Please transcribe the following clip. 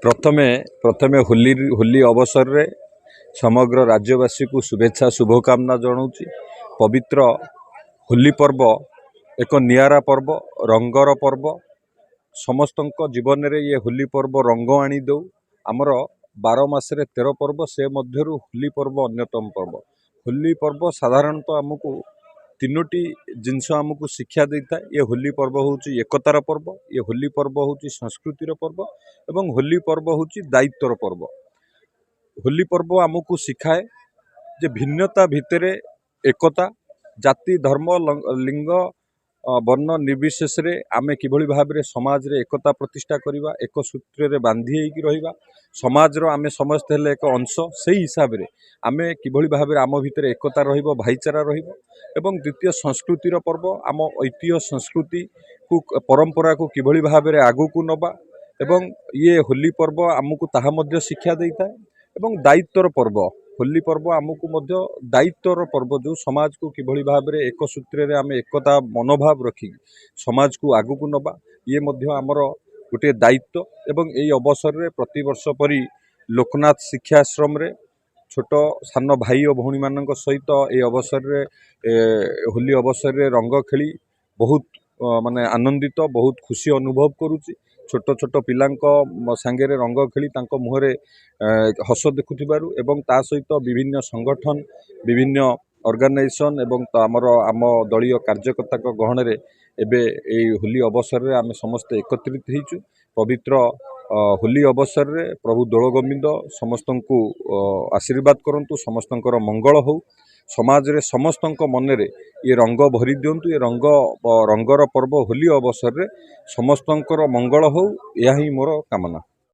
प्रथमे प्रथमे होली अवसर रे समग्र राज्यवासी को शुभेच्छा शुभकामना जनाऊँगी। पवित्र होली पर्व एक नियारा पर्व, रंगर पर्व। समस्त जीवन रे ये होली पर्व रंग आनी दौ। आमर 12 मासरे 13 पर्व, से मध्यरु होली पर्व अन्यतम पर्व। होली पर्व साधारणतः आमको तीनोटी जिनस आमको शिक्षा देता है। ये होली पर्व होची एकतार पर्व, ये होली पर्व होची संस्कृतिर पर्व एवं होली पर्व होची दायित्वर पर्व। होली पर्व आमको शिखाए जे भिन्नता भितरे एकता, जाति धर्म लिंग वर्ण निर्विशेष रे आमे किभली भाव रे समाज रे एकता प्रतिष्ठा करिबा, एक सूत्र रे बांधी हेकि रहिबा। समाज रो आमे समस्त हेले एक अंश, सेही हिसाब रे आमे किभली भाव रे आम भितरे एकता रहिबो, भाईचारा रहिबो। एवं द्वितीय संस्कृतिर पर्व, आम ऐतिह्य संस्कृति को परंपरा को किभली भाव रे आगु को नबा, एवं ये होली पर्व आमको ताहा मध्य शिक्षा देता है। एवं दायित्वर पर्व, होली पर्व आमको मध्य दायित्वर पर्व, जो समाज को किभली भाव रे एक सूत्र रे आमे एकता मनोभाव रखी समाज को आगु को नबा, ये मध्य आमर गोटे दायित्व। एवं यही अवसर रे प्रति वर्ष परी लोकनाथ शिक्षाश्रम रे छोट सान भाई और भौणी मान सहित ये अवसर रे होली अवसर रे रंग खेली बहुत माने आनंदित, बहुत खुशी अनुभव करुच्ची। छोट छोट पिलांको सांगे रे रंग खेली तांको मुहरे हस देखुथिबारु एवं ता सहित विभिन्न संगठन, विभिन्न ऑर्गेनाइजेशन एवं आम दलीय कार्यकर्ता गहन रे एबे ए होली अवसर रे आमे समस्त एकत्रित हेचु। पवित्र होली अवसर रे प्रभु दोल गोविंद समस्त को आशीर्वाद करंतु, समस्तंकर मंगल हो। समाज रे समस्तंक मन रे ये रंग भरी दियंतु। ये रंगर पर्व होली अवसर रे समस्तंकर मंगल हो, यही मोर कामना।